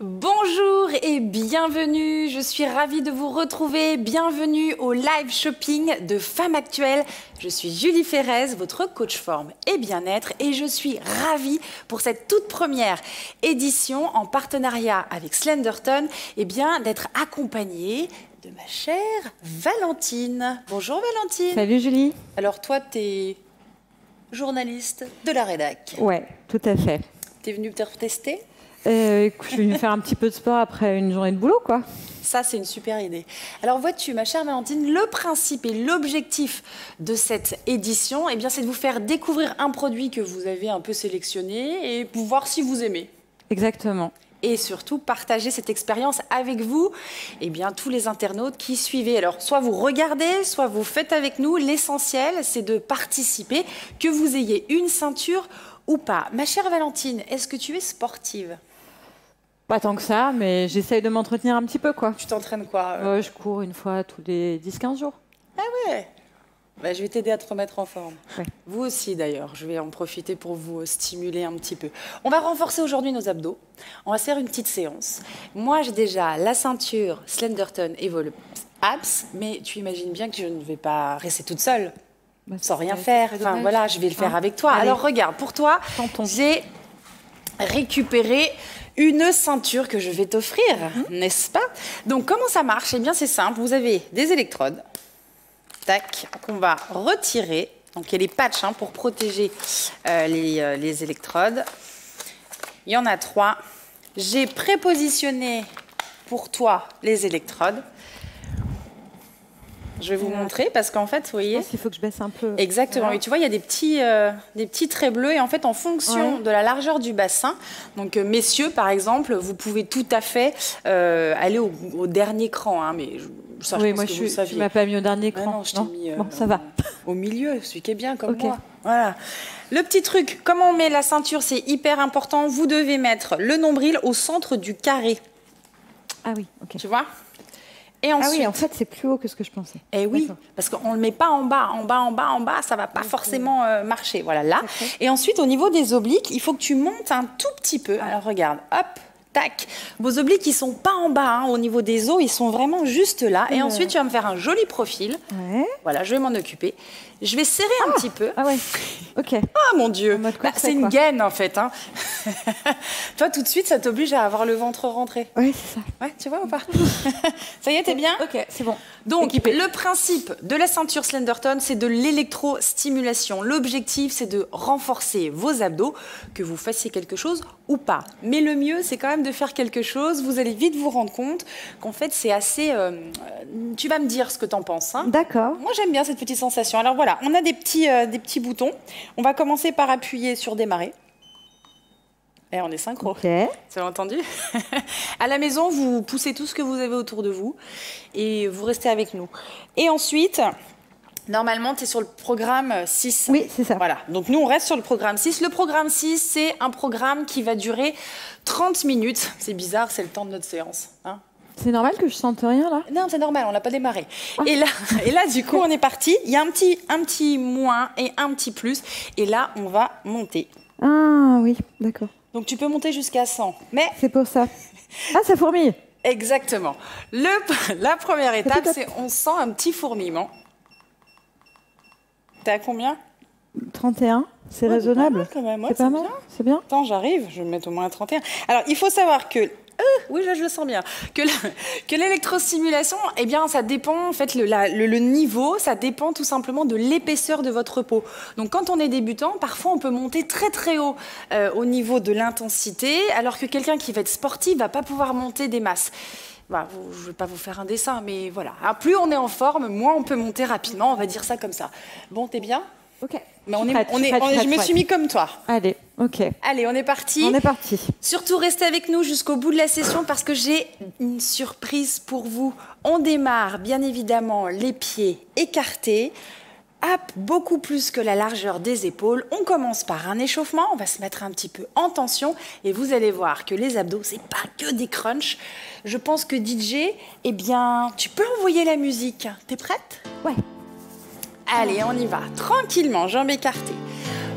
Bonjour et bienvenue, je suis ravie de vous retrouver, bienvenue au live shopping de Femmes Actuelles. Je suis Julie Ferrez, votre coach forme et bien-être et je suis ravie pour cette toute première édition en partenariat avec Slenderton d'être accompagnée de ma chère Valentine. Bonjour Valentine. Salut Julie. Alors toi, t'es journaliste de la rédac. Ouais, tout à fait. T'es venue te tester ? Je suis venue faire un petit peu de sport après une journée de boulot, quoi. Ça, c'est une super idée. Alors, vois-tu, ma chère Valentine, le principe et l'objectif de cette édition, c'est de vous faire découvrir un produit que vous avez un peu sélectionné et pour voir si vous aimez. Exactement. Et surtout, partager cette expérience avec vous, tous les internautes qui suivez. Alors, soit vous regardez, soit vous faites avec nous. L'essentiel, c'est de participer, que vous ayez une ceinture ou pas. Ma chère Valentine, est-ce que tu es sportive ? Pas tant que ça, mais j'essaye de m'entretenir un petit peu, quoi. Tu t'entraînes quoi Je cours une fois tous les 10-15 jours. Ah ouais. Je vais t'aider à te remettre en forme. Ouais. Vous aussi, d'ailleurs. Je vais en profiter pour vous stimuler un petit peu. On va renforcer aujourd'hui nos abdos. On va se faire une petite séance. Moi, j'ai déjà la ceinture Slenderton Evolve Abs, mais tu imagines bien que je ne vais pas rester toute seule, sans rien faire. Enfin, voilà, je vais le faire avec toi. Allez. Alors, regarde, pour toi, j'ai récupéré une ceinture que je vais t'offrir, n'est-ce pas? Donc, comment ça marche? C'est simple. Vous avez des électrodes. Tac, qu'on va retirer. Donc, il y a les patchs pour protéger les électrodes. Il y en a 3. J'ai prépositionné pour toi les électrodes. Je vais vous montrer parce qu'en fait, vous voyez... Il faut que je baisse un peu. Exactement. Voilà. Et tu vois, il y a des petits traits bleus. Et en fait, en fonction de la largeur du bassin, donc messieurs, par exemple, vous pouvez tout à fait aller au dernier cran. Mais ça, je pense que vous le saviez. Tu m'as pas mis au dernier cran. Non, je t'ai mis bon, ça va. Au milieu, celui qui est bien comme moi. Voilà. Le petit truc, comment on met la ceinture, c'est hyper important. Vous devez mettre le nombril au centre du carré. Ah oui, ok. Tu vois ? Et ensuite, ah oui, en fait, c'est plus haut que ce que je pensais. Eh oui, parce qu'on ne le met pas en bas, ça ne va pas forcément marcher. Voilà, là. Et ensuite, au niveau des obliques, il faut que tu montes un tout petit peu. Alors, regarde, hop, tac. Vos obliques, ils ne sont pas en bas, au niveau des os, ils sont vraiment juste là. Et ensuite, tu vas me faire un joli profil. Ouais. Voilà, je vais m'en occuper. Je vais serrer un petit peu. Ah ouais, ok. Ah mon Dieu, c'est une gaine. gaine en fait. Toi, tout de suite, ça t'oblige à avoir le ventre rentré. Oui, c'est ça. Ouais, tu vois ou pas? Ça y est, t'es bien? Ok, c'est bon. Donc, le principe de la ceinture Slenderton, c'est de l'électrostimulation. L'objectif, c'est de renforcer vos abdos, que vous fassiez quelque chose ou pas. Mais le mieux, c'est quand même de faire quelque chose. Vous allez vite vous rendre compte qu'en fait, c'est assez... tu vas me dire ce que t'en penses. D'accord. Moi, j'aime bien cette petite sensation. Alors voilà, on a des petits boutons. On va commencer par appuyer sur démarrer. Et on est synchro. Ok. Vous avez entendu? À la maison, vous poussez tout ce que vous avez autour de vous et vous restez avec nous. Et ensuite, normalement, tu es sur le programme 6. Oui, c'est ça. Voilà. Donc, nous, on reste sur le programme 6. Le programme 6, c'est un programme qui va durer 30 minutes. C'est bizarre, c'est le temps de notre séance. C'est normal que je sente rien, là? Non, c'est normal, on n'a pas démarré. Ah. Et là, du coup, on est parti. Il y a un petit moins et un petit plus. Et là, on va monter. Ah oui, d'accord. Donc, tu peux monter jusqu'à 100. Mais... C'est pour ça. Ah, ça fourmille. Exactement. La première étape, c'est on sent un petit fourmillement. T'es à combien? 31. C'est raisonnable. Quand même. Ouais, c'est pas mal. C'est bien. Attends, j'arrive. Je vais me mettre au moins à 31. Alors, il faut savoir que... oui, là, je le sens bien. Que l'électrostimulation, ça dépend, en fait, le niveau, ça dépend tout simplement de l'épaisseur de votre peau. Donc, quand on est débutant, parfois, on peut monter très, très haut au niveau de l'intensité, alors que quelqu'un qui va être sportif va pas pouvoir monter des masses. Je ne vais pas vous faire un dessin, mais voilà. Alors, plus on est en forme, moins on peut monter rapidement, on va dire ça comme ça. Bon, t'es bien? Ok. Mais je me suis mis comme toi. Allez, ok. Allez, on est parti. On est parti. Surtout, restez avec nous jusqu'au bout de la session parce que j'ai une surprise pour vous. On démarre, bien évidemment, les pieds écartés. Hop, beaucoup plus que la largeur des épaules. On commence par un échauffement. On va se mettre un petit peu en tension. Et vous allez voir que les abdos, c'est pas que des crunchs. Je pense que DJ, tu peux envoyer la musique. T'es prête? Ouais. Allez, on y va. Tranquillement, jambes écartées.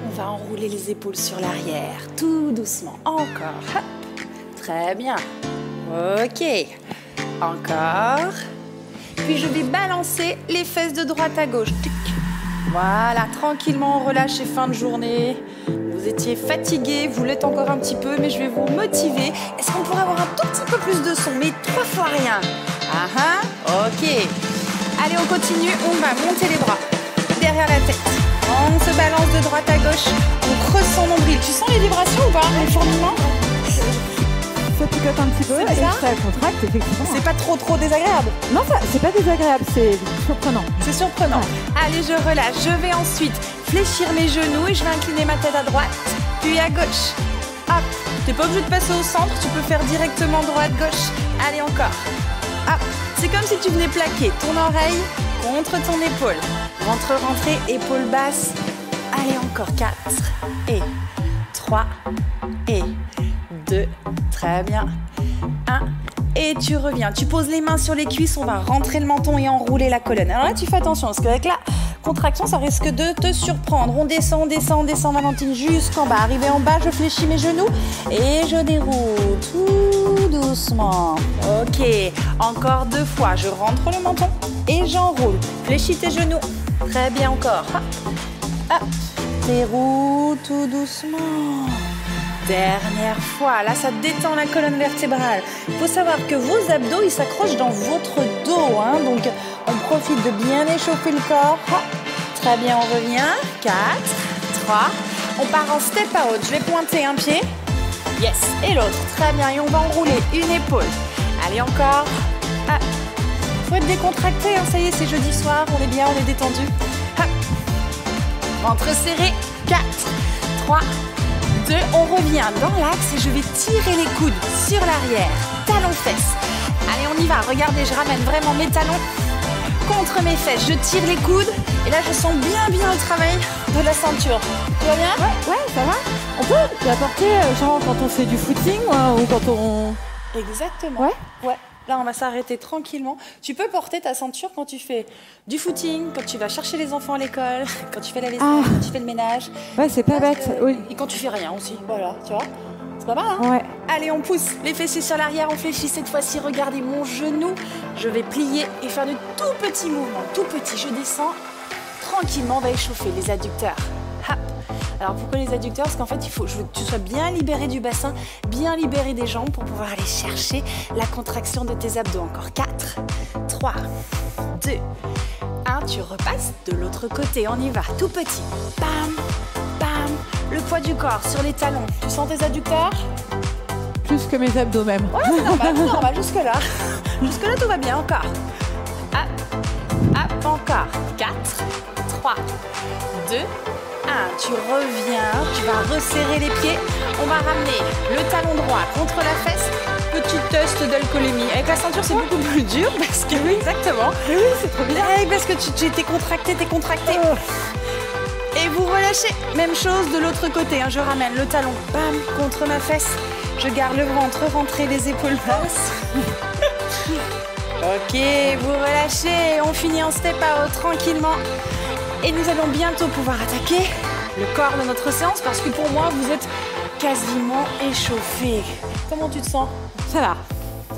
On va enrouler les épaules sur l'arrière, tout doucement. Encore. Hop. Très bien. Ok. Encore. Puis je vais balancer les fesses de droite à gauche. Tic. Voilà, tranquillement, on relâche ces fins de journée. Vous étiez fatigué, vous l'êtes encore un petit peu, mais je vais vous motiver. Est-ce qu'on pourrait avoir un tout petit peu plus de son, mais 3 fois rien? Ah ah, ok. Allez, on continue, on va monter les bras derrière la tête. On se balance de droite à gauche, on creuse son nombril. Tu sens les vibrations ou pas, les fourmillements? Ça picote un petit peu et ça contracte, effectivement. C'est pas trop désagréable? Non, c'est pas désagréable, c'est surprenant. C'est surprenant. Ouais. Allez, je relâche. Je vais ensuite fléchir mes genoux et je vais incliner ma tête à droite, puis à gauche. Hop. T'es pas obligé de passer au centre, tu peux faire directement droite-gauche. Allez, encore. Hop. C'est comme si tu venais plaquer ton oreille contre ton épaule. Rentrez, épaule basse. Allez, encore 4 et 3 et 2. Très bien. 1 et tu reviens. Tu poses les mains sur les cuisses, on va rentrer le menton et enrouler la colonne. Alors là, tu fais attention parce qu'avec la contraction, ça risque de te surprendre. On descend, Valentine, jusqu'en bas. Arrivé en bas, je fléchis mes genoux et je déroule tout doucement. Ok, encore 2 fois. Je rentre le menton et j'enroule. Fléchis tes genoux. Très bien encore. Hop, hop. Déroule tout doucement. Dernière fois, là ça détend la colonne vertébrale. Il faut savoir que vos abdos ils s'accrochent dans votre dos, hein, donc on profite de bien échauffer le corps. Très bien, on revient. 4, 3, on part en step out. Je vais pointer un pied. Yes, et l'autre. Très bien, et on va enrouler une épaule. Allez, encore. Ah. Faut être décontracté, hein. Ça y est, c'est jeudi soir, on est bien, on est détendu. Hop. Ventre serré. 4, 3, 2, on revient dans l'axe et je vais tirer les coudes sur l'arrière, talons-fesses. Allez, on y va, regardez, je ramène vraiment mes talons contre mes fesses. Je tire les coudes et là, je sens bien le travail de la ceinture. Tout va bien? Ouais, ça va. On peut l'apporter, genre quand on fait du footing ou quand on... Exactement. Ouais. Là, on va s'arrêter tranquillement. Tu peux porter ta ceinture quand tu fais du footing, quand tu vas chercher les enfants à l'école, quand tu fais la vaisselle, quand tu fais le ménage. Ouais, c'est pas bête. Oui. Et quand tu fais rien aussi. Voilà, tu vois. C'est pas mal, hein? Ouais. Allez, on pousse les fessiers sur l'arrière, on fléchit cette fois-ci. Regardez mon genou. Je vais plier et faire de tout petits mouvements. Tout petit, je descends. Tranquillement, on va échauffer les adducteurs. Hop. Alors pourquoi les adducteurs? Parce qu'en fait, je veux que tu sois bien libéré du bassin, bien libéré des jambes pour pouvoir aller chercher la contraction de tes abdos. Encore 4, 3, 2, 1. Tu repasses de l'autre côté. On y va, tout petit. Bam, bam. Le poids du corps sur les talons. Tu sens tes adducteurs? Plus que mes abdos même. Ouais, c'est normal, jusque-là. Jusque-là, tout va bien. Encore. Hop, hop, encore. 4, 3, 2, 1, tu reviens, tu vas resserrer les pieds. On va ramener le talon droit contre la fesse. Petit test d'alcoolémie. Avec la ceinture, c'est beaucoup plus dur parce que... Oui, exactement. Oui, c'est trop bien. Parce que t'es contracté, Et vous relâchez. Même chose de l'autre côté. Hein. Je ramène le talon, bam, contre ma fesse. Je garde le ventre, rentrez les épaules basses. Ok, vous relâchez. On finit en step out tranquillement. Et nous allons bientôt pouvoir attaquer le corps de notre séance parce que pour moi, vous êtes quasiment échauffé. Comment tu te sens? Ça va.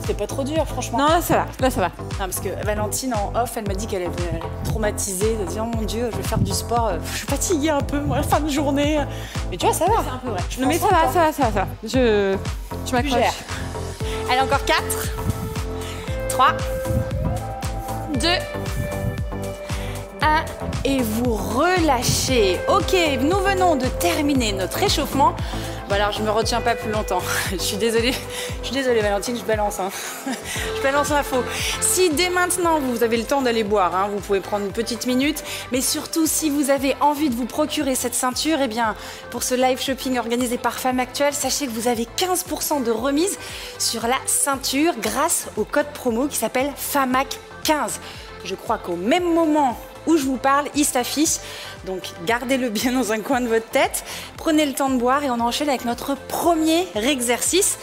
C'était pas trop dur, franchement. Non, là, ça va. Là, ça va. Non, parce que Valentine, en off, elle m'a dit qu'elle était traumatisée. Elle a dit, oh mon Dieu, je vais faire du sport. Je suis fatiguée un peu, moi, la fin de journée. Mais tu vois, ça va. C'est un peu vrai. Je le mets ça va. Je m'accroche. Allez, encore 4, 3, 2, 1 et vous relâchez. Ok, nous venons de terminer notre échauffement. Bon alors, je me retiens pas plus longtemps. Je suis désolée Valentine, je balance. Hein. Je balance l'info. Si dès maintenant vous avez le temps d'aller boire, hein, vous pouvez prendre une petite minute. Mais surtout, si vous avez envie de vous procurer cette ceinture, eh bien, pour ce live shopping organisé par Femme Actuelle, sachez que vous avez 15% de remise sur la ceinture grâce au code promo qui s'appelle FAMAC15. Je crois qu'au même moment où je vous parle, il s'affiche. Donc gardez-le bien dans un coin de votre tête. Prenez le temps de boire et on enchaîne avec notre premier exercice.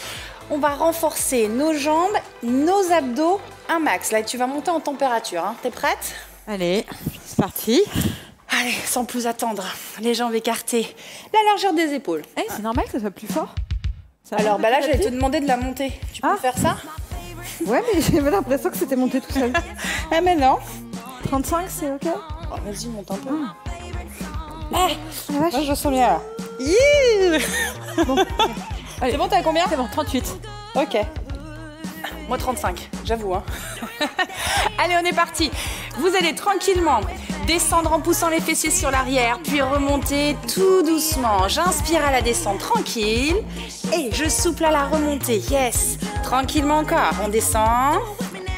On va renforcer nos jambes, nos abdos, un max. Là, tu vas monter en température. Hein. T'es prête? Allez, c'est parti. Allez, sans plus attendre, les jambes écartées, la largeur des épaules. C'est normal que ça soit plus fort. Alors, là, j'allais te demander de la monter. Tu peux faire ça? Ouais, mais j'avais l'impression que c'était monté tout seul. Ah mais non. 35, c'est ok? Oh, vas-y, monte un peu. Ah, la vache. Moi, je sens bien là. Bon, allez. C'est bon, t'as combien? C'est bon, 38. Ok. Moi 35, j'avoue. Hein. Allez, on est parti. Vous allez tranquillement descendre en poussant les fessiers sur l'arrière, puis remonter tout doucement. J'inspire à la descente, tranquille. Et je souffle à la remontée. Yes. Tranquillement encore. On descend.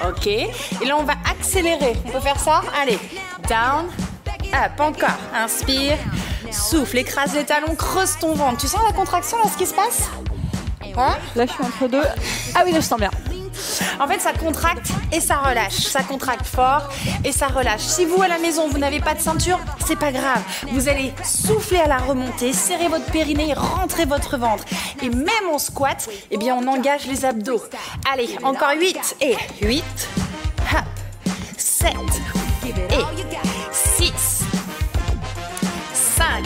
Ok. Et là, on va accélérer. On peut faire ça? Allez. Down. Up. Encore. Inspire. Souffle. Écrase les talons. Creuse ton ventre. Tu sens la contraction là, ce qui se passe? Hein? Là, je suis entre deux. Ah oui, là, je sens bien. En fait, ça contracte et ça relâche. Ça contracte fort et ça relâche. Si vous, à la maison, vous n'avez pas de ceinture, c'est pas grave. Vous allez souffler à la remontée, serrer votre périnée, rentrer votre ventre. Et même en squat, eh bien, on engage les abdos. Allez, encore 8 et 8. Hop. 7 et 6. 5.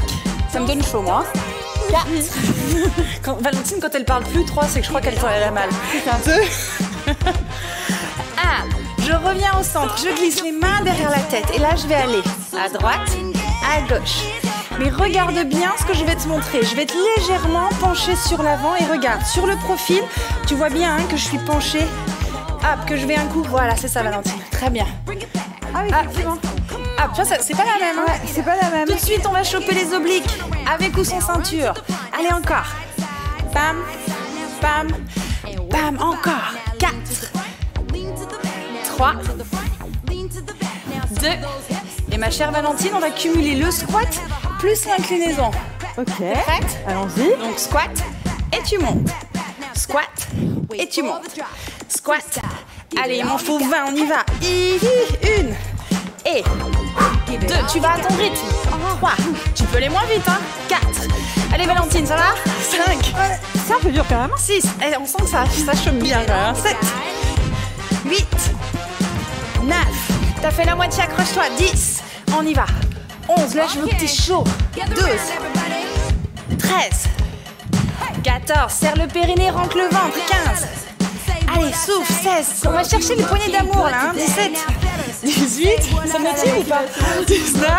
Ça me donne chaud, moi. 4. Valentine, quand elle parle plus, 3, c'est que je crois qu'elle a mal. 2. 1. Je reviens au centre, je glisse les mains derrière la tête. Et là, je vais aller à droite, à gauche. Mais regarde bien ce que je vais te montrer. Je vais être légèrement penchée sur l'avant et regarde, sur le profil, tu vois bien hein, que je suis penchée. Hop, que je vais un coup. Voilà, c'est ça, Valentine. Très bien. Ah oui, effectivement. Hop, tu vois, c'est pas la même. Hein. Ouais, c'est pas la même. Tout de suite, on va choper les obliques, avec ou sans ceinture. Allez, encore. Bam, bam, bam, encore. 4, 3, 2. Et ma chère Valentine, on va cumuler le squat plus l'inclinaison. Ok. Prête? Allons-y. Donc squat et tu montes. Squat et tu montes. Squat. Allez, il m'en faut 20, on y va. 1 et 2. Tu vas à ton rythme. 3. Tu peux aller moins vite, hein. 4. Allez Valentine, ça va? 5. C'est un peu dur quand même. 6. On sent que ça chope bien quand même. 7. 8. 9. T'as fait la moitié, accroche-toi. 10. On y va. 11. Là, je veux que t'es chaud. 12. 13. 14. Serre le périnée, rentre le ventre. 15. Allez, souffle. 16. On va chercher les poignées d'amour là. Hein. 17. 18. Ça motive ou pas? 19.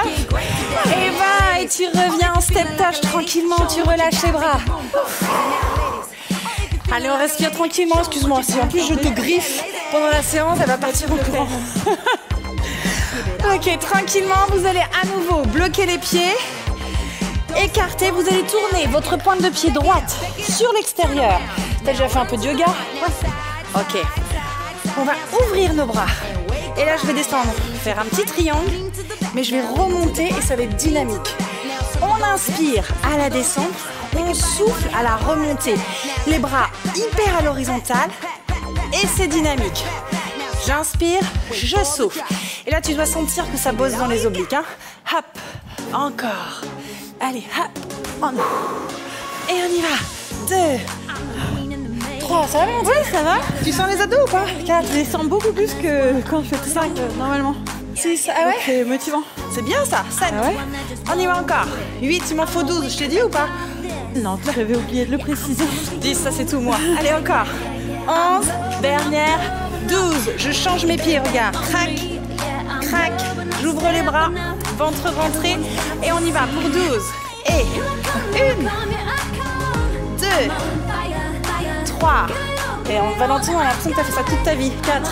Et 20. Et tu reviens en step touch tranquillement. Tu relâches les bras. Allez, on respire tranquillement. Excuse-moi, si en plus je te griffe pendant la séance, elle va partir en courant. Ok, tranquillement, vous allez à nouveau bloquer les pieds. Écarter, vous allez tourner votre pointe de pied droite sur l'extérieur. T'as déjà fait un peu de yoga? Ok. On va ouvrir nos bras. Et là, je vais descendre, faire un petit triangle, mais je vais remonter et ça va être dynamique. On inspire à la descente, on souffle à la remontée. Les bras hyper à l'horizontale et c'est dynamique. J'inspire, je souffle. Et là, tu dois sentir que ça bosse dans les obliques. Hein. Hop, encore. Allez, hop, et on y va. 2, 3, ça va monter? Ouais, ça va. Tu sens les abdos ou pas? 4. Je les sens beaucoup plus que quand je fais 5 normalement. 6, ah ouais? C'est motivant. C'est bien ça. 7. Ah ouais? On y va encore. 8, il m'en faut 12. Je t'ai dit ou pas? Non, j'avais oublié de le préciser. 10, ça c'est tout moi. Allez, encore. 11, dernière. 12. Je change mes pieds, regarde. Crac, crac. J'ouvre les bras. Ventre rentré. Et on y va pour 12. Et 1, 2, 3. Et en Valentine, on a l'impression que tu as fait ça toute ta vie. 4,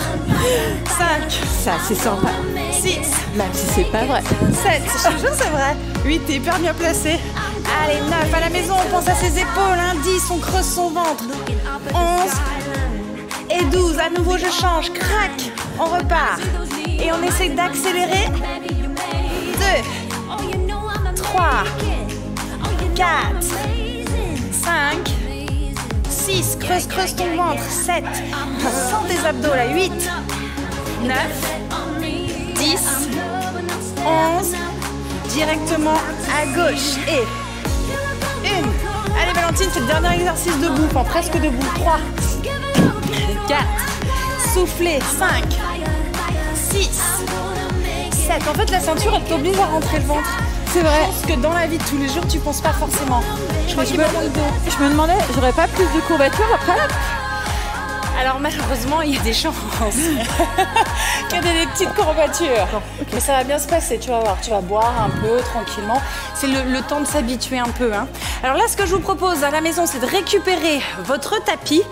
5. Ça, c'est sympa. 6. Même si c'est pas vrai. 7. Je te jure, c'est vrai. 8, t'es hyper bien placé. Allez, 9. À la maison, on pense à ses épaules. 10, on creuse son ventre. 11. Et 12. À nouveau, je change. Crac. On repart. Et on essaie d'accélérer. 2, 3, 4, 5, 6. Creuse ton ventre. 7. Sens tes abdos là. 8, 9, 10, 11. Directement à gauche. Et 1. Allez Valentine, c'est le dernier exercice debout. Enfin, presque debout. 3, 4. Soufflez. 5, 6, 7. En fait, la ceinture, elle t'oblige à rentrer le ventre. C'est vrai. Je pense que dans la vie de tous les jours, tu penses pas forcément. Je crois qu'il me manque d'eau. Je me demandais, j'aurais pas plus de courbatures après? Alors malheureusement, il y a des chances qu'il y ait des petites courbatures. Mais ça va bien se passer, tu vas voir. Tu vas boire un peu tranquillement. C'est le temps de s'habituer un peu. Hein. Alors là, ce que je vous propose à la maison, c'est de récupérer votre tapis.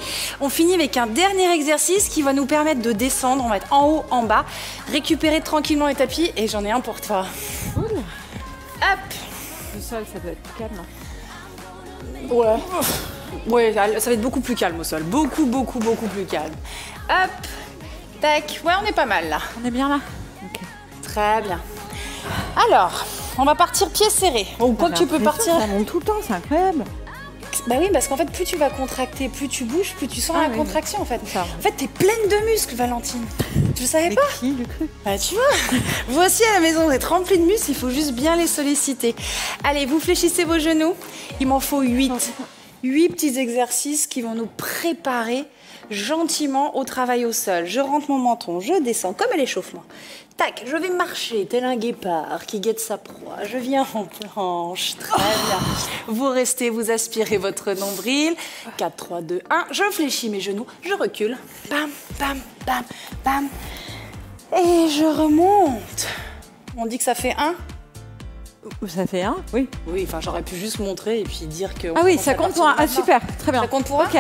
On finit avec un dernier exercice qui va nous permettre de descendre. On va être en haut, en bas. Récupérer tranquillement les tapis. Et j'en ai un pour toi. Cool. Hop. Le sol, ça doit être calme. Ouais. Ouais, ça va être beaucoup plus calme au sol. Beaucoup plus calme. Hop. Tac. Ouais, on est pas mal là. On est bien là? Ok. Très bien. Alors, on va partir pieds serrés. Bon, quoi que tu peux partir. Ça monte tout le temps, c'est incroyable. Bah oui, parce qu'en fait, plus tu vas contracter, plus tu bouges, plus tu sens la contraction en fait. Ça. En fait, t'es pleine de muscles, Valentine. Tu le savais pas? Qui le cru? Bah tu vois, vous aussi à la maison, vous êtes remplis de muscles, il faut juste bien les solliciter. Allez, vous fléchissez vos genoux. Il m'en faut 8. 8 petits exercices qui vont nous préparer gentiment au travail au sol. Je rentre mon menton, je descends comme à l'échauffement. Tac, je vais marcher tel un guépard qui guette sa proie. Je viens en planche, très bien. Vous restez, vous aspirez votre nombril. 4, 3, 2, 1. Je fléchis mes genoux, je recule. Bam, bam, bam, bam. Et je remonte. On dit que ça fait 1. Ça fait 1, oui. Oui, enfin j'aurais pu juste montrer et puis dire que... Ah oui, ça compte pour 1. Ah super, très bien. Ça compte pour 1? Ok.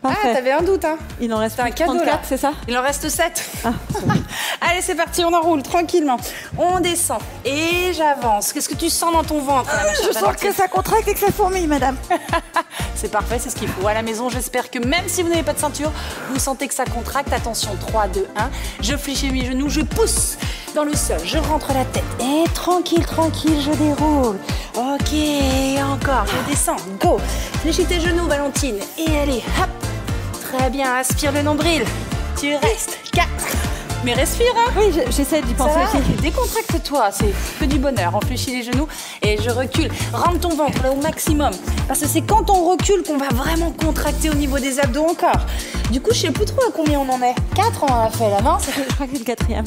Parfait. Ah, t'avais un doute, hein? Il en reste un cadeau, 34, là. c'est ça? Il en reste 7. Ah, Allez, c'est parti, on enroule tranquillement. On descend et j'avance. Qu'est-ce que tu sens dans ton ventre, là, ma chère je sens Valentine? que ça contracte et que ça fourmille, madame. C'est parfait, c'est ce qu'il faut. À la maison, j'espère que même si vous n'avez pas de ceinture, vous sentez que ça contracte. Attention, 3, 2, 1. Je fléchis mes genoux, je pousse dans le sol, je rentre la tête. Et tranquille, tranquille, je déroule. Ok, et encore, je descends. Go. Fléchis tes genoux, Valentine. Et allez, hop. Très bien, aspire le nombril. Tu restes. 4. Mais respire, hein. Oui, j'essaie d'y penser aussi. Décontracte-toi, c'est que du bonheur. On fléchit les genoux et je recule. Rentre ton ventre là au maximum. Parce que c'est quand on recule qu'on va vraiment contracter au niveau des abdos encore. Du coup, je sais plus trop à combien on en est. 4 on en a fait là, non? Je crois que c'est le 4e.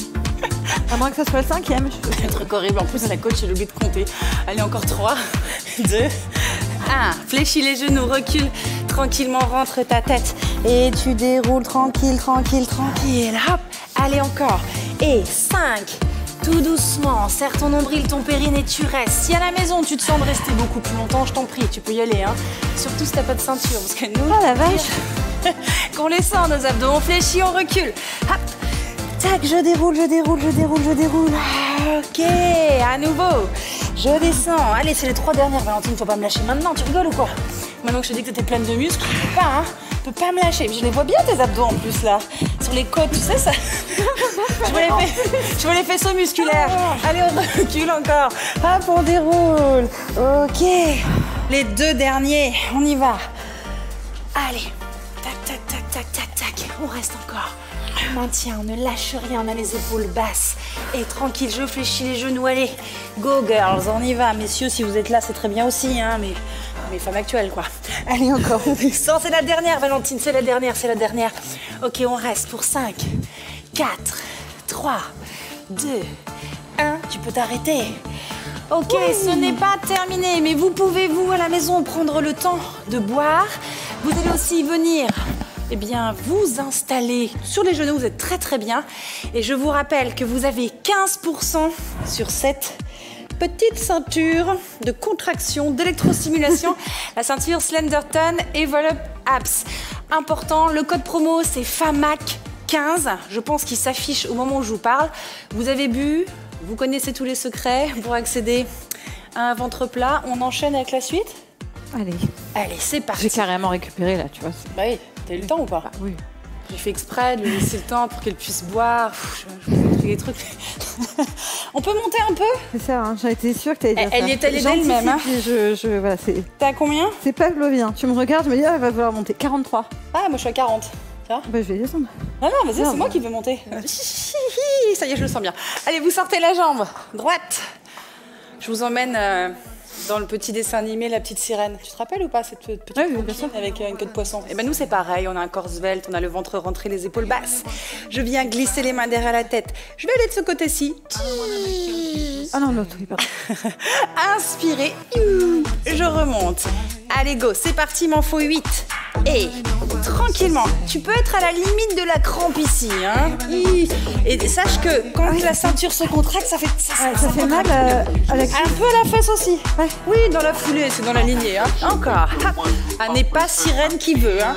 À moins que ça soit le 5e. C'est un truc horrible. En plus, la coach, elle oublie de compter. Allez, encore 3, 2, 1. Fléchis les genoux, recule tranquillement, rentre ta tête. Et tu déroules tranquille, tranquille, tranquille. Hop. Allez, encore. Et 5. Tout doucement, serre ton nombril, ton périnée, tu restes. Si à la maison, tu te sens de rester beaucoup plus longtemps, je t'en prie, tu peux y aller. Hein. Surtout si t'as pas de ceinture. Parce que nous, oh la vache. qu'on les sent, nos abdos. On fléchit, on recule. Hop. Tac, je déroule, je déroule, je déroule, je déroule. Ok, à nouveau. Je descends. Allez, c'est les 3 dernières, Valentine. Faut pas me lâcher maintenant. Tu rigoles ou quoi? Maintenant que je te dis que t'étais pleine de muscles, tu peux pas, hein. Tu peux pas me lâcher. Je les vois bien, tes abdos en plus, là. Sur les côtes, tu sais, ça. Je vois les faisceaux musculaires. Allez, on recule encore. Hop, on déroule. Ok. Les 2 derniers. On y va. Allez. Tac, tac, tac, tac, tac, tac. On reste encore. On maintient, on ne lâche rien, on a les épaules basses. Et tranquille, je fléchis les genoux, allez. Go girls, on y va. Messieurs, si vous êtes là, c'est très bien aussi, hein, mais les femmes actuelles, quoi. Allez, encore, on descend. C'est la dernière, Valentine, c'est la dernière, c'est la dernière. Ok, on reste pour 5, 4, 3, 2, 1. Tu peux t'arrêter. Ok, ce n'est pas terminé, mais vous pouvez, vous, à la maison, prendre le temps de boire. Vous allez aussi venir... Eh bien, vous installez sur les genoux, vous êtes très très bien. Et je vous rappelle que vous avez 15% sur cette petite ceinture de contraction, d'électrostimulation, la ceinture Slenderton Evolve Abs. Important, le code promo c'est FAMAC15, je pense qu'il s'affiche au moment où je vous parle. Vous avez bu, vous connaissez tous les secrets pour accéder à un ventre plat. On enchaîne avec la suite? Allez. Allez, c'est parti. J'ai carrément récupéré là, tu vois. Bah oui, t'as eu le temps ou pas? Bah, oui. J'ai fait exprès de lui laisser le temps pour qu'elle puisse boire. Je vous explique des trucs. On peut monter un peu? C'est ça, hein, j'en étais sûre que t'allais dire ça. Elle y est allée d'elle-même. Hein. Voilà, c'est... T'es à combien? C'est pavlovien. Tu me regardes, je me dis, ah, elle va vouloir monter. 43. Ah, moi je suis à 40. Bah, je vais descendre. Non, non, vas-y, c'est moi qui veux monter. Ça y est, je le sens bien. Allez, vous sortez la jambe. Droite. Je vous emmène dans le petit dessin animé La Petite Sirène. Tu te rappelles ou pas cette petite coquine avec une queue de poisson? Et ben nous c'est pareil, on a un corps svelte, on a le ventre rentré, les épaules basses. Je viens glisser les mains derrière la tête. Je vais aller de ce côté-ci. Ah non, l'autre, oui, pardon. Inspirez. Je remonte. Allez, go, c'est parti, m'en faut 8. Et tranquillement, tu peux être à la limite de la crampe ici. Hein. Et sache que quand la ceinture se contracte, ça fait mal à la cuisse. Un peu à la fesse aussi. Ouais. Oui, dans la foulée, c'est dans la lignée. Hein. Encore. Ah, n'est pas sirène qui veut. Hein.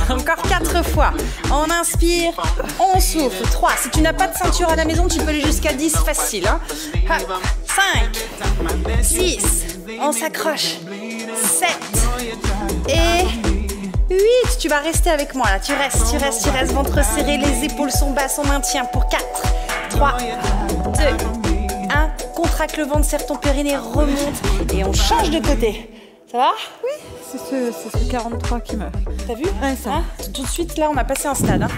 Encore 4 fois. On inspire, on souffle. 3. Si tu n'as pas de ceinture à la maison, tu peux aller jusqu'à 10 facile. Hein. 5, 6, on s'accroche. 7 et 8. Tu vas rester avec moi là. Tu restes. Ventre serré, les épaules sont basses. On maintient pour 4, 3, 2, 1. Contracte le ventre, serre ton périnée, remonte et on change de côté. Ça va? Oui, c'est ce 43 qui me... T'as vu? Ouais, ça. Hein, tout de suite, là, on a passé un stade. Hein.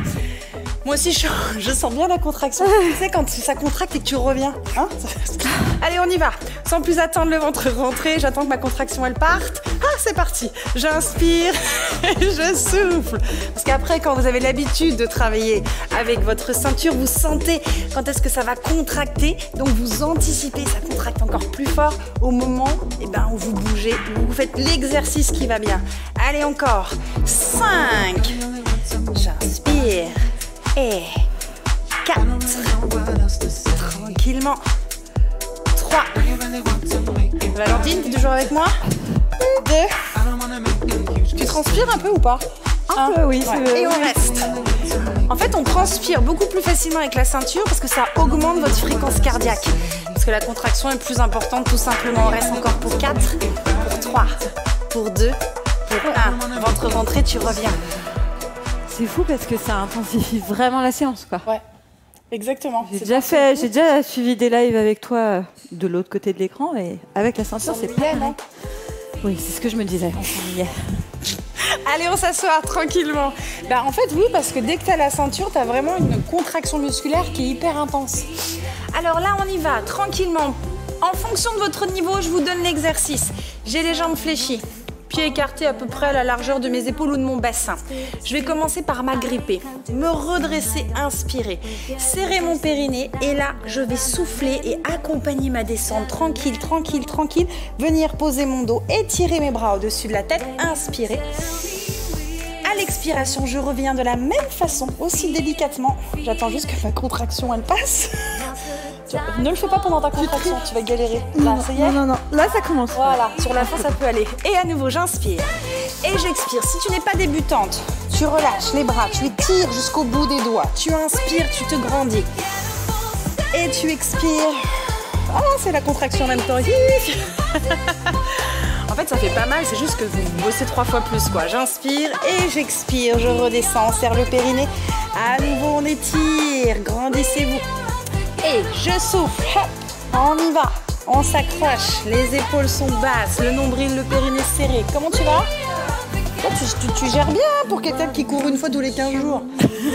Moi aussi, je sens bien la contraction. Tu sais, quand ça contracte et que tu reviens. Hein. Allez, on y va. Sans plus attendre le ventre rentré, j'attends que ma contraction, elle parte. Ah, c'est parti. J'inspire et je souffle. Parce qu'après, quand vous avez l'habitude de travailler avec votre ceinture, vous sentez quand est-ce que ça va contracter. Donc, vous anticipez, ça contracte encore plus fort au moment où vous bougez, où vous faites l'exercice qui va bien. Allez, encore. 5. J'inspire. Et 4. Tranquillement. 3. Valentine, tu es toujours avec moi? 2. Tu transpires un peu ou pas? Un peu, oui. Ouais. Et on reste. En fait, on transpire beaucoup plus facilement avec la ceinture parce que ça augmente votre fréquence cardiaque. Parce que la contraction est plus importante, tout simplement. On reste encore pour 4, pour 3, pour 2, pour 1. Ventre rentré, tu reviens. C'est fou parce que ça intensifie vraiment la séance, quoi. Ouais, exactement. J'ai déjà suivi des lives avec toi de l'autre côté de l'écran et avec la ceinture, c'est pas pareil. Oui, c'est ce que je me disais. Allez, on s'assoit tranquillement. En fait, oui, parce que dès que tu as la ceinture, tu as vraiment une contraction musculaire qui est hyper intense. Alors là, on y va tranquillement. En fonction de votre niveau, je vous donne l'exercice. J'ai les jambes fléchies. Pieds écartés à peu près à la largeur de mes épaules ou de mon bassin. Je vais commencer par m'agripper, me redresser, inspirer, serrer mon périnée et là, je vais souffler et accompagner ma descente tranquille, tranquille, tranquille. Venir poser mon dos, étirer mes bras au-dessus de la tête, inspirer. À l'expiration, je reviens de la même façon, aussi délicatement. J'attends juste que ma contraction, elle passe. Ne le fais pas pendant ta contraction, tu vas galérer. Là, ça y est. Non. Là, ça commence. Voilà, sur la fin, ça peut aller. Et à nouveau, j'inspire et j'expire. Si tu n'es pas débutante, tu relâches les bras, tu étires jusqu'au bout des doigts. Tu inspires, tu te grandis. Et tu expires. Ah, c'est la contraction en même temps. En fait, ça fait pas mal, c'est juste que vous bossez 3 fois plus, quoi. J'inspire et j'expire. Je redescends, on serre le périnée. À nouveau, on étire. Grandissez-vous. Et je souffle, hop, on y va, on s'accroche, les épaules sont basses, le nombril, le périnée serré. Comment tu vas? Tu gères bien pour quelqu'un qui court une fois tous les 15 jours.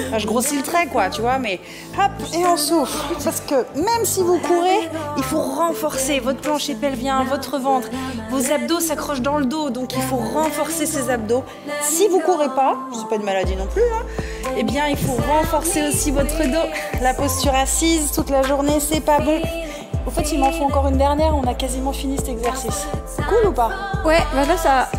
Enfin, je grossis le trait, quoi, tu vois, mais hop, et on souffle. Parce que même si vous courez, il faut renforcer votre plancher pelvien, votre ventre. Vos abdos s'accrochent dans le dos, donc il faut renforcer ces abdos. Si vous courez pas, c'est pas une maladie non plus, hein, eh bien, il faut renforcer aussi votre dos. La posture assise toute la journée, c'est pas bon. Au fait, il m'en faut encore une dernière, on a quasiment fini cet exercice. Cool ou pas? Ouais, là, ça...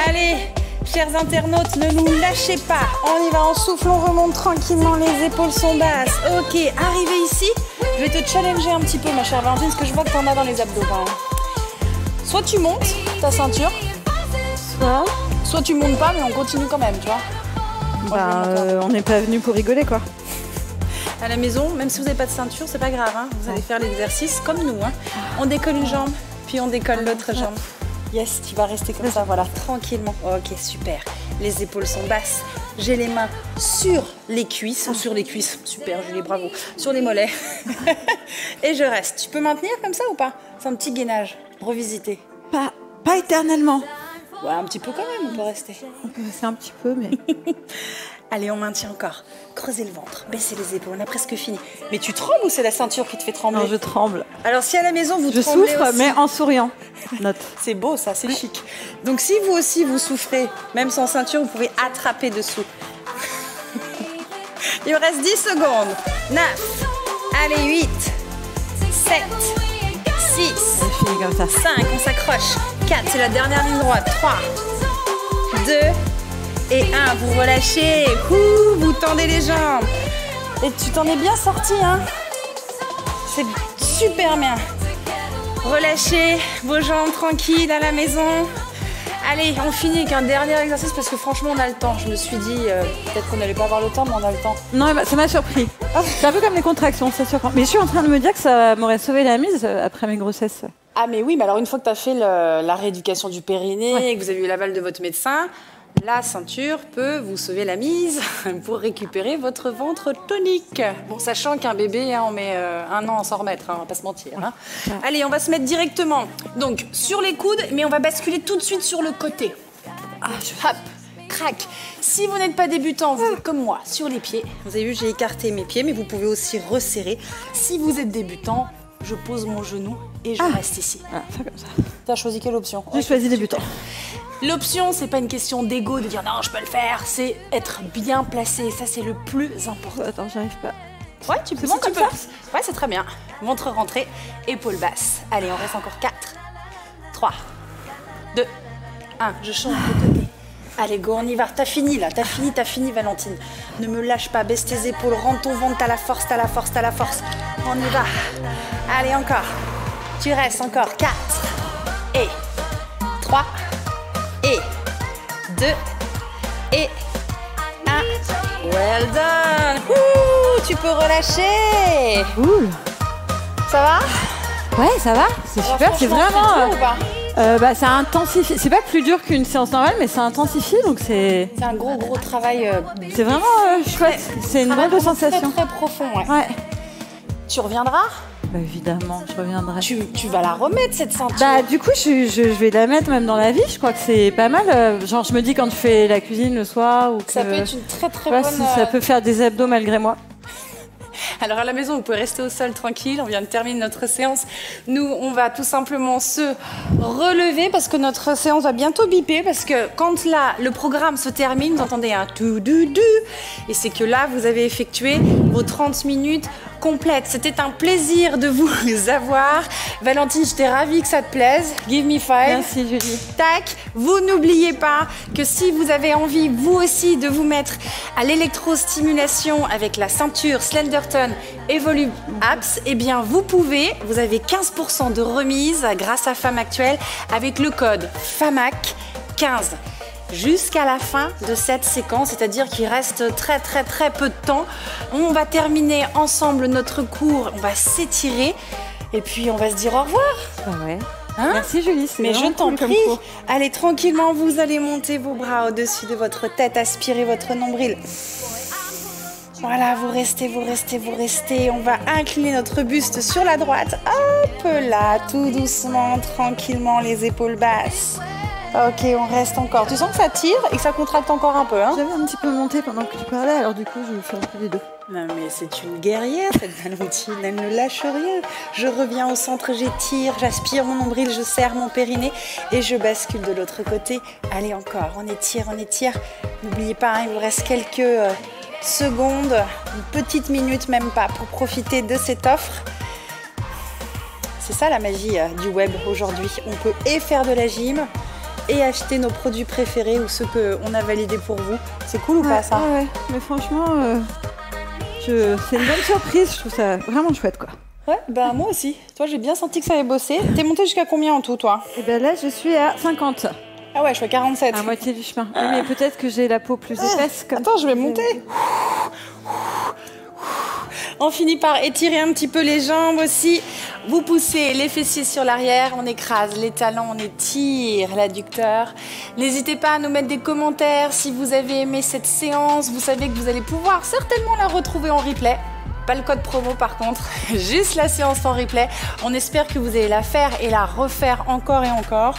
Allez, chers internautes, ne nous lâchez pas. On y va, on souffle, on remonte tranquillement, les épaules sont basses. Ok, arrivé ici, je vais te challenger un petit peu, ma chère Valentine, parce que je vois que t'en as dans les abdos quand même. Soit tu montes ta ceinture, soit tu montes pas, mais on continue quand même, tu vois. On n'est pas venu pour rigoler, quoi. À la maison, même si vous n'avez pas de ceinture, c'est pas grave, hein. Vous allez faire l'exercice comme nous, hein. On décolle une jambe, puis on décolle l'autre jambe. Yes, tu vas rester comme ça, voilà, tranquillement. Ok, super. Les épaules sont basses. J'ai les mains sur les cuisses, super Julie, bravo, sur les mollets. Et je reste. Tu peux maintenir comme ça ou pas? C'est un petit gainage, revisité. Pas éternellement. Ouais, un petit peu quand même, on peut rester. C'est un petit peu, mais... Allez, on maintient encore. Creusez le ventre, baissez les épaules, on a presque fini. Mais tu trembles ou c'est la ceinture qui te fait trembler? Non, je tremble. Alors si à la maison vous tremblez souffre, aussi... mais en souriant. Note. C'est beau ça, c'est chic. Donc si vous aussi vous souffrez, même sans ceinture, vous pouvez attraper dessous. Il me reste 10 secondes. 9, allez 8, 7, 6, comme ça. 5, on s'accroche. 4, c'est la dernière ligne droite. 3, 2 et 1. Vous relâchez. Ouh, vous tendez les jambes. Et tu t'en es bien sorti, hein? C'est super bien. Relâchez vos jambes tranquilles à la maison. Allez, on finit avec un dernier exercice parce que franchement, on a le temps. Je me suis dit, peut-être qu'on n'allait pas avoir le temps, mais on a le temps. Non, ça m'a surpris. C'est un peu comme les contractions, ça surprend. Mais je suis en train de me dire que ça m'aurait sauvé la mise après mes grossesses. Ah mais oui, mais alors une fois que tu as fait la rééducation du périnée et que vous avez eu l'aval de votre médecin, la ceinture peut vous sauver la mise pour récupérer votre ventre tonique. Bon, sachant qu'un bébé, hein, on met 1 an à s'en remettre, hein, on va pas se mentir. Hein. Allez, on va se mettre directement donc sur les coudes, mais on va basculer tout de suite sur le côté. Hop, crac. Si vous n'êtes pas débutant, vous êtes comme moi, sur les pieds. Vous avez vu, j'ai écarté mes pieds, mais vous pouvez aussi resserrer. Si vous êtes débutant, je pose mon genou et je reste ici. Ah, ça comme ça. Tu as choisi quelle option? J'ai choisi débutant. L'option, c'est pas une question d'ego, de dire non, je peux le faire, c'est être bien placé. Ça, c'est le plus important. Attends, j'arrive pas. Ouais, tu peux. Comme ça. Ouais, c'est très bien. Ventre rentré, épaules basses. Allez, on reste encore 4, 3, 2, 1. Je change de côté. Allez, go, on y va. T'as fini, là. T'as fini, Valentine. Ne me lâche pas. Baisse tes épaules. Rentre ton ventre. T'as la force. On y va. Allez, encore. Tu restes encore. 4 et 3 et 2 et 1. Well done. Ouh, tu peux relâcher. Cool. Ça va? Ouais, ça va. C'est super. C'est vraiment. Ou pas ça intensifie. C'est pas plus dur qu'une séance normale, mais ça intensifie, donc c'est. C'est un gros travail. C'est vraiment chouette. C'est une drôle de sensation. Très profond, ouais. Ouais. Tu reviendras? Bah évidemment, je reviendrai. Tu vas la remettre cette ceinture. Bah du coup, je vais la mettre même dans la vie. Je crois que c'est pas mal. Genre, je me dis quand tu fais la cuisine le soir ou que ça peut être une très ouais, bonne. Ça peut faire des abdos malgré moi. Alors à la maison, vous pouvez rester au sol tranquille. On vient de terminer notre séance. Nous, on va tout simplement se relever parce que notre séance va bientôt biper. Parce que quand là, le programme se termine, vous entendez un tout-du-du. Et c'est que là, vous avez effectué vos 30 minutes complètes. C'était un plaisir de vous avoir. Valentine, j'étais ravie que ça te plaise. Give me 5. Merci Julie. Tac. Vous n'oubliez pas que si vous avez envie, vous aussi, de vous mettre à l'électrostimulation avec la ceinture Slenderton Evolve Apps, eh bien vous pouvez, vous avez 15% de remise grâce à Femme Actuelle avec le code FAMAC15 jusqu'à la fin de cette séquence, c'est-à-dire qu'il reste très peu de temps. On va terminer ensemble notre cours, on va s'étirer et puis on va se dire au revoir. Ah ouais. Hein? Merci Julie, c'est mais je t'en cool prie. Allez tranquillement, vous allez monter vos bras au-dessus de votre tête, aspirer votre nombril. Voilà, vous restez. On va incliner notre buste sur la droite. Hop là, tout doucement, tranquillement, les épaules basses. Ok, on reste encore. Tu sens que ça tire et que ça contracte encore un peu, hein? J'avais un petit peu monté pendant que tu parlais, alors du coup, je fais un peu les deux. Non mais c'est une guerrière cette Valentine, elle ne lâche rien. Je reviens au centre, j'étire, j'aspire mon nombril, je serre mon périnée et je bascule de l'autre côté. Allez encore, on étire. N'oubliez pas, hein, il vous reste quelques secondes, une petite minute même pas pour profiter de cette offre. C'est ça la magie du web aujourd'hui. On peut et faire de la gym et acheter nos produits préférés ou ceux qu'on a validés pour vous. C'est cool ou pas ça? Ouais, mais franchement... c'est une bonne surprise, je trouve ça vraiment chouette quoi. Ouais, ben moi aussi. Toi, j'ai bien senti que ça avait bossé. T'es monté jusqu'à combien en tout, toi? Et ben là, je suis à 50. Ah ouais, je suis à 47. À moitié du chemin. Oui, mais peut-être que j'ai la peau plus épaisse. Comme attends, je vais monter. On finit par étirer un petit peu les jambes aussi. Vous poussez les fessiers sur l'arrière, on écrase les talons, on étire l'adducteur. N'hésitez pas à nous mettre des commentaires si vous avez aimé cette séance. Vous savez que vous allez pouvoir certainement la retrouver en replay. Pas le code promo par contre, juste la séance en replay. On espère que vous allez la faire et la refaire encore et encore.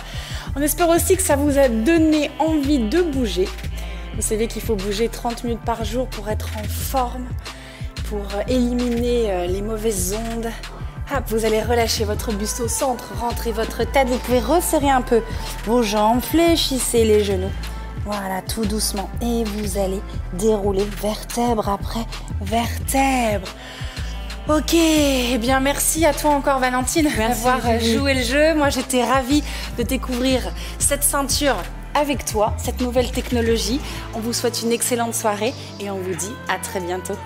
On espère aussi que ça vous a donné envie de bouger. Vous savez qu'il faut bouger 30 minutes par jour pour être en forme, pour éliminer les mauvaises ondes. Hop, vous allez relâcher votre buste au centre, rentrez votre tête. Vous pouvez resserrer un peu vos jambes, fléchissez les genoux. Voilà, tout doucement. Et vous allez dérouler vertèbre après vertèbre. Ok, eh bien merci à toi encore Valentine d'avoir joué le jeu. Moi j'étais ravie de découvrir cette ceinture avec toi cette nouvelle technologie. On vous souhaite une excellente soirée et on vous dit à très bientôt.